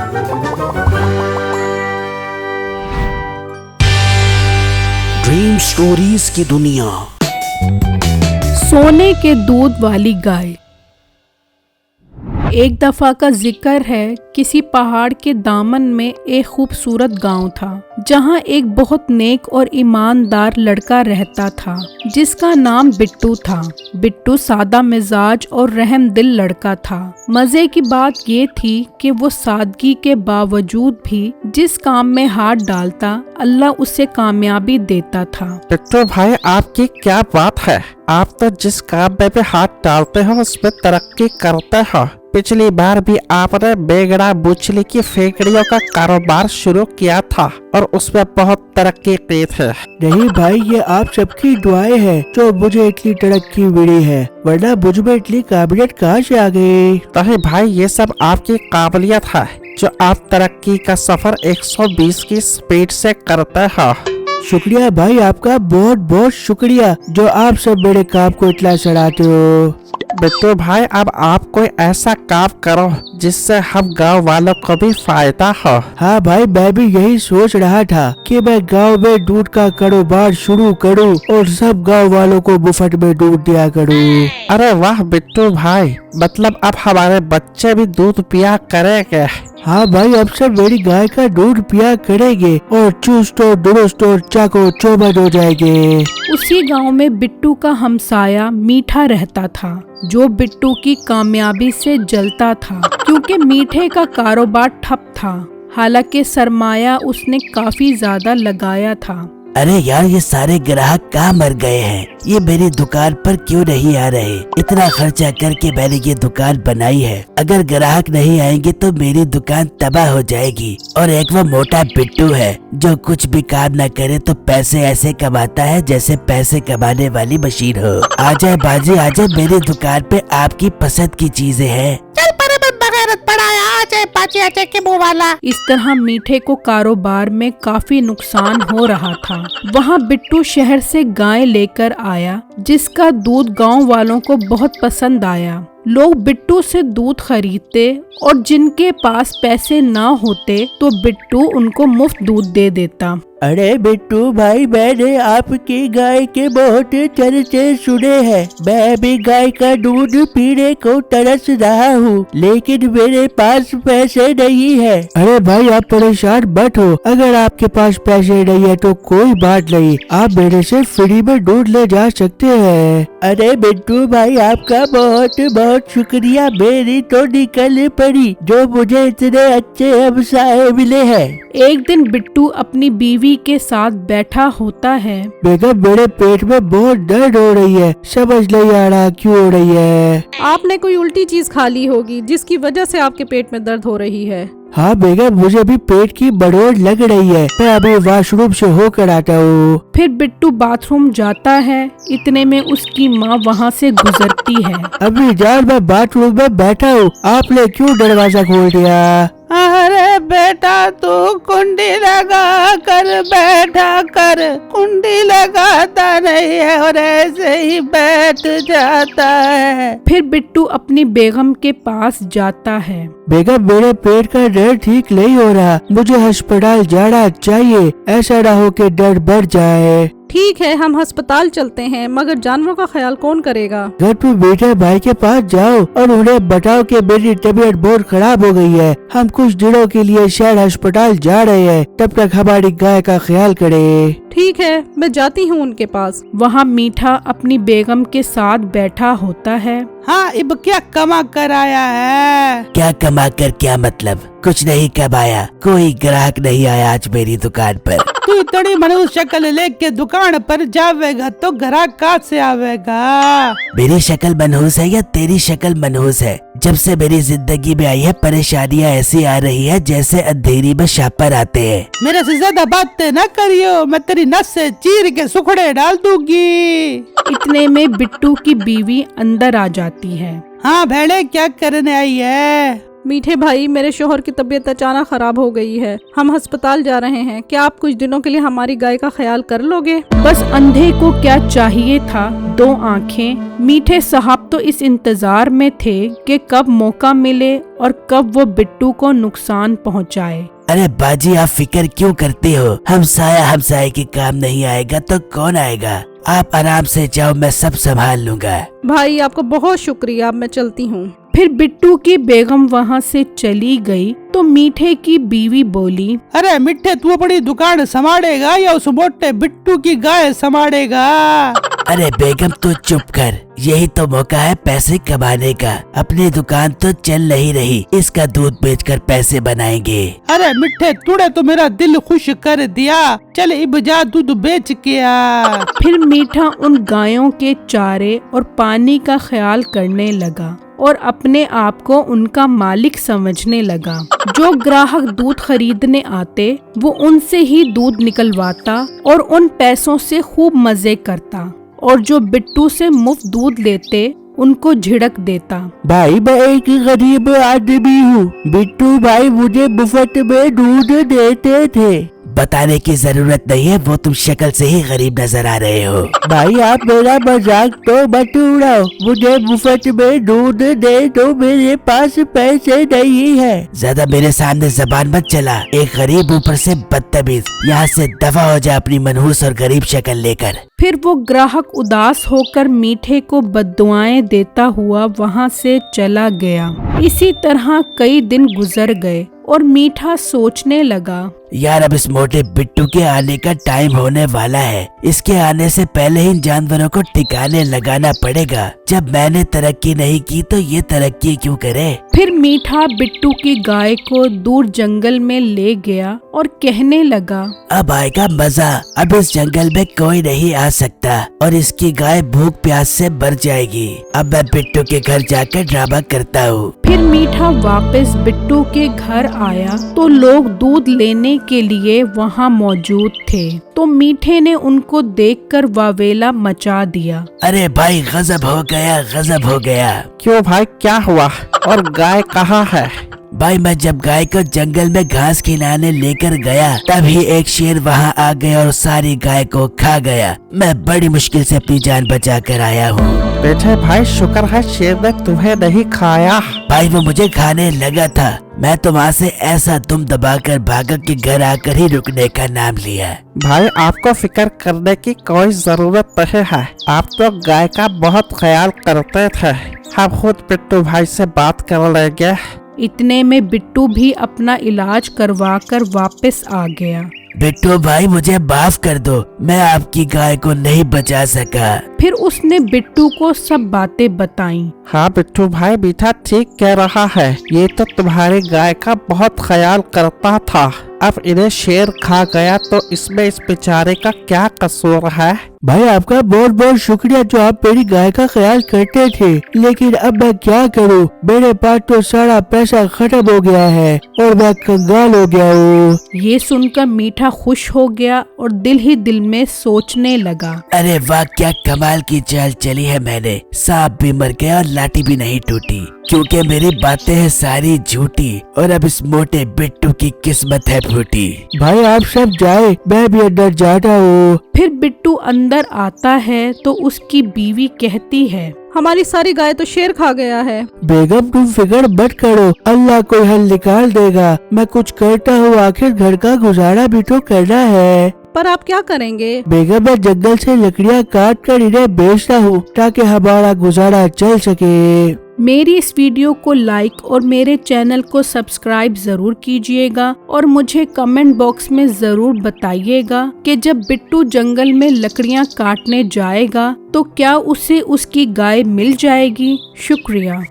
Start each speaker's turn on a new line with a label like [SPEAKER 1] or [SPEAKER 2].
[SPEAKER 1] Dream stories की दुनिया।
[SPEAKER 2] सोने के दूध वाली गाय। एक दफा का जिक्र है, किसी पहाड़ के दामन में एक खूबसूरत गांव था, जहां एक बहुत नेक और ईमानदार लड़का रहता था, जिसका नाम बिट्टू था। बिट्टू सादा मिजाज और रहम दिल लड़का था। मजे की बात ये थी कि वो सादगी के बावजूद भी जिस काम में हाथ डालता, अल्लाह उसे कामयाबी देता था।
[SPEAKER 3] बिट्टू भाई, आपकी क्या बात है? आप तो जिस काम में भी हाथ डालते हो उसमें तरक्की करते हो। पिछली बार भी आपने बेगड़ा बुचली की फेकड़ियों का कारोबार शुरू किया था और उसमें बहुत तरक्की की थी।
[SPEAKER 4] नहीं भाई, ये आप सबकी दुआएं हैं जो मुझे इतनी तरक्की मिली है, वरना मुझ में इतनी काबिलियत कहाँ से आ गई?
[SPEAKER 3] नहीं भाई, ये सब आपकी काबिलियत है जो आप तरक्की का सफर 120 की स्पीड से करते हो।
[SPEAKER 4] शुक्रिया भाई, आपका बहुत बहुत शुक्रिया जो आप सब मेरे काम को इतना सराहते हो।
[SPEAKER 3] बिट्टू भाई, अब आप कोई ऐसा काम करो जिससे हम गांव वालों को भी फायदा हो।
[SPEAKER 4] हाँ भाई, मैं भी यही सोच रहा था कि मैं गांव में दूध का कारोबार शुरू करूं और सब गांव वालों को मुफ्त में दूध दिया करूं।
[SPEAKER 3] अरे वाह बिट्टू भाई, मतलब अब हमारे बच्चे भी दूध पिया करेंगे।
[SPEAKER 4] हाँ भाई, अब सब मेरी गाय का दूध पिया करेंगे और चुस्त और दुरुस्त और चाको चौबंद हो जाएंगे।
[SPEAKER 2] उसी गांव में बिट्टू का हमसाया मीठा रहता था, जो बिट्टू की कामयाबी से जलता था, क्योंकि मीठे का कारोबार ठप था। हालांकि सरमाया उसने काफी ज्यादा लगाया था।
[SPEAKER 5] अरे यार, ये सारे ग्राहक कहाँ मर गए हैं? ये मेरी दुकान पर क्यों नहीं आ रहे? इतना खर्चा करके मैंने ये दुकान बनाई है, अगर ग्राहक नहीं आएंगे तो मेरी दुकान तबाह हो जाएगी। और एक वो मोटा बिट्टू है जो कुछ भी काम न करे तो पैसे ऐसे कमाता है जैसे पैसे कमाने वाली मशीन हो। आ जाए बाजी, आ जाए, मेरी दुकान पे आपकी पसंद की चीजें हैं।
[SPEAKER 2] इस तरह मीठे को कारोबार में काफी नुकसान हो रहा था। वहाँ बिट्टू शहर से गाय लेकर आया, जिसका दूध गांव वालों को बहुत पसंद आया। लोग बिट्टू से दूध खरीदते और जिनके पास पैसे ना होते तो बिट्टू उनको मुफ्त दूध दे देता।
[SPEAKER 4] अरे बिट्टू भाई, मैंने आपकी गाय के बहुत चर्चे सुने हैं। मैं भी गाय का दूध पीने को तरस रहा हूँ, लेकिन मेरे पास पैसे नहीं है। अरे भाई, आप परेशान मत हो, अगर आपके पास पैसे नहीं है तो कोई बात नहीं, आप मेरे से फ्री में दूध ले जा सकते हैं। अरे बिट्टू भाई, आपका बहुत बहुत शुक्रिया, मेरी तो निकल पड़ी जो मुझे इतने अच्छे हमसाए मिले हैं।
[SPEAKER 2] एक दिन बिट्टू अपनी बीवी के साथ बैठा होता है।
[SPEAKER 4] बेगम, मेरे पेट में बहुत दर्द हो रही है, समझ नहीं आ रहा क्यों हो रही है।
[SPEAKER 6] आपने कोई उल्टी चीज खा ली होगी जिसकी वजह से आपके पेट में दर्द हो रही है।
[SPEAKER 4] हाँ बेगम, मुझे भी पेट की बड़ोड़ लग रही है, मैं अभी वॉशरूम से होकर आता हूँ।
[SPEAKER 2] फिर बिट्टू बाथरूम जाता है, इतने में उसकी माँ वहाँ से गुजरती है।
[SPEAKER 4] अभी जान, मैं बाथरूम में बैठा हूँ, आपने क्यों दरवाजा खोल दिया?
[SPEAKER 7] अरे बेटा, तू कुंडी लगा कर बैठा कर, कुंडी लगाता नहीं है और ऐसे ही बैठ जाता है।
[SPEAKER 2] फिर बिट्टू अपनी बेगम के पास जाता है।
[SPEAKER 4] बेगम, मेरे पेट का दर्द ठीक नहीं हो रहा, मुझे अस्पताल जाना चाहिए, ऐसा ना हो कि दर्द बढ़ जाए।
[SPEAKER 6] ठीक है, हम अस्पताल चलते हैं, मगर जानवरों का ख्याल कौन करेगा?
[SPEAKER 4] घर पे बेटे भाई के पास जाओ और उन्हें बताओ कि मेरी तबीयत बहुत खराब हो गई है, हम कुछ दिनों के लिए शहर अस्पताल जा रहे हैं, तब तक हमारी गाय का ख्याल करे।
[SPEAKER 6] ठीक है, मैं जाती हूँ उनके पास।
[SPEAKER 2] वहाँ मीठा अपनी बेगम के साथ बैठा होता है।
[SPEAKER 7] हाँ, अब क्या कमा कर आया है?
[SPEAKER 5] क्या कमा कर क्या मतलब? कुछ नहीं कमाया, कोई ग्राहक नहीं आया आज मेरी दुकान पर।
[SPEAKER 7] तू इतनी मनुष्य शक्ल लेके दुकान पर जावेगा तो ग्राहक कहाँ से आवेगा?
[SPEAKER 5] मेरी शक्ल मनहूस है या तेरी शक्ल मनहूस है? जब से मेरी जिंदगी में आई है, परेशानियाँ ऐसी आ रही है जैसे अंधेरी में शापर आते हैं।
[SPEAKER 7] मेरे से ज्यादा बातें न करियो, मैं तेरी नस से चीर के सुखड़े डाल दूंगी।
[SPEAKER 2] इतने में बिट्टू की बीवी अंदर आ जाती है।
[SPEAKER 7] हाँ भेड़े, क्या करने आई है?
[SPEAKER 6] मीठे भाई, मेरे शोहर की तबीयत अचानक खराब हो गई है, हम अस्पताल जा रहे हैं, क्या आप कुछ दिनों के लिए हमारी गाय का ख्याल कर लोगे?
[SPEAKER 2] बस अंधे को क्या चाहिए था, 2 आंखें। मीठे साहब तो इस इंतजार में थे कि कब मौका मिले और कब वो बिट्टू को नुकसान पहुंचाए।
[SPEAKER 5] अरे बाजी, आप फिक्र क्यों करते हो? हमसाये के काम नहीं आएगा तो कौन आएगा? आप आराम से जाओ, मैं सब संभाल लूंगा।
[SPEAKER 6] भाई आपको बहुत शुक्रिया, अब मैं चलती हूँ।
[SPEAKER 2] फिर बिट्टू की बेगम वहाँ से चली गई तो मीठे की बीवी बोली,
[SPEAKER 7] अरे मिठे, तू अपनी दुकान संभालेगा या उस मोटे बिट्टू की गाय संभालेगा?
[SPEAKER 5] अरे बेगम तू चुप कर, यही तो मौका है पैसे कमाने का। अपनी दुकान तो चल नहीं रही, इसका दूध बेचकर पैसे बनाएंगे।
[SPEAKER 7] अरे मिठे, तूने तो मेरा दिल खुश कर दिया, चल इब जा दूध बेच के आ।
[SPEAKER 2] फिर मीठा उन गायों के चारे और पानी का ख्याल करने लगा और अपने आप को उनका मालिक समझने लगा। जो ग्राहक दूध खरीदने आते वो उनसे ही दूध निकलवाता और उन पैसों से खूब मजे करता, और जो बिट्टू से मुफ्त दूध लेते उनको झिड़क देता।
[SPEAKER 4] भाई मैं एक गरीब आदमी हूँ, बिट्टू भाई मुझे मुफ्त में दूध देते थे।
[SPEAKER 5] बताने की जरूरत नहीं है, वो तुम शक्ल से ही गरीब नजर आ रहे हो।
[SPEAKER 4] भाई आप मेरा मजाक तो मत उड़ाओ, मुझे मुफ्त में दूध दे दो, मेरे पास पैसे नहीं है।
[SPEAKER 5] ज्यादा मेरे सामने जबान मत चला, एक गरीब ऊपर से बदतमीज। यहाँ से दफा हो जा अपनी मनहूस और गरीब शक्ल लेकर।
[SPEAKER 2] फिर वो ग्राहक उदास होकर मीठे को बद्दुआएं देता हुआ वहाँ से चला गया। इसी तरह कई दिन गुजर गए और मीठा सोचने लगा,
[SPEAKER 5] यार अब इस मोटे बिट्टू के आने का टाइम होने वाला है। इसके आने से पहले इन जानवरों को ठिकाने लगाना पड़ेगा। जब मैंने तरक्की नहीं की तो ये तरक्की क्यों करे?
[SPEAKER 2] फिर मीठा बिट्टू की गाय को दूर जंगल में ले गया और कहने लगा,
[SPEAKER 5] अब आएगा मजा। अब इस जंगल में कोई नहीं आ सकता और इसकी गाय भूख प्यास से मर जाएगी। अब मैं बिट्टू के घर जाकर ड्रामा करता हूँ।
[SPEAKER 2] फिर मीठा वापस बिट्टू के घर आया तो लोग दूध लेने के लिए वहाँ मौजूद थे। तो मीठे ने उनको देखकर वावेला मचा दिया।
[SPEAKER 5] अरे भाई गजब हो गया, गजब हो गया।
[SPEAKER 3] क्यों भाई, क्या हुआ? और गाय कहाँ है?
[SPEAKER 5] भाई मैं जब गाय को जंगल में घास खिलाने लेकर गया तभी एक शेर वहाँ आ गया और सारी गाय को खा गया। मैं बड़ी मुश्किल से अपनी जान बचा कर आया हूँ।
[SPEAKER 3] बेटे भाई, शुक्र है शेर ने तुम्हें नहीं खाया।
[SPEAKER 5] भाई वो मुझे खाने लगा था, मैं तो वहाँ से ऐसा दुम दबाकर भागा कि घर आकर ही रुकने का नाम लिया।
[SPEAKER 3] भाई आपको फिक्र करने की कोई जरूरत नहीं है, आप तो गाय का बहुत ख्याल करते थे। हम खुद बिट्टू भाई से बात कर लेंगे।
[SPEAKER 2] इतने में बिट्टू भी अपना इलाज करवाकर वापस आ गया।
[SPEAKER 5] बिट्टू भाई मुझे माफ कर दो, मैं आपकी गाय को नहीं बचा सका।
[SPEAKER 2] फिर उसने बिट्टू को सब बातें बताईं।
[SPEAKER 3] हाँ बिट्टू भाई, मीठा ठीक कह रहा है, ये तो तुम्हारी गाय का बहुत ख्याल करता था। अब इन्हें शेर खा गया तो इसमें इस बेचारे का क्या कसूर है?
[SPEAKER 4] भाई आपका बहुत बहुत शुक्रिया जो आप मेरी गाय का ख्याल करते थे, लेकिन अब मैं क्या करूं? मेरे पास तो सारा पैसा खत्म हो गया है और मैं कंगाल हो गया हूँ।
[SPEAKER 2] ये सुनकर मीठा खुश हो गया और दिल ही दिल में सोचने लगा,
[SPEAKER 5] अरे वाह, क्या कमाल की चाल चली है मैंने। सांप भी मर गया और लाठी भी नहीं टूटी, क्योंकि मेरी बातें हैं सारी झूठी और अब इस मोटे बिट्टू की किस्मत है फूटी।
[SPEAKER 4] भाई आप सब जाए, मैं भी अंदर जाता हूँ।
[SPEAKER 2] फिर बिट्टू अंदर आता है तो उसकी बीवी कहती है,
[SPEAKER 6] हमारी सारी गाय तो शेर खा गया है।
[SPEAKER 4] बेगम तुम फिक्र मत करो, अल्लाह कोई हल निकाल देगा। मैं कुछ करता हूँ, आखिर घर का गुजारा भी तो करना है।
[SPEAKER 6] पर आप क्या करेंगे?
[SPEAKER 4] बेगम मैं जंगल से लकड़ियाँ काट कर इन्हें बेचता हूँ ताकि हमारा गुजारा चल सके।
[SPEAKER 2] मेरी इस वीडियो को लाइक और मेरे चैनल को सब्सक्राइब जरूर कीजिएगा और मुझे कमेंट बॉक्स में जरूर बताइएगा कि जब बिट्टू जंगल में लकड़ियाँ काटने जाएगा तो क्या उसे उसकी गाय मिल जाएगी। शुक्रिया।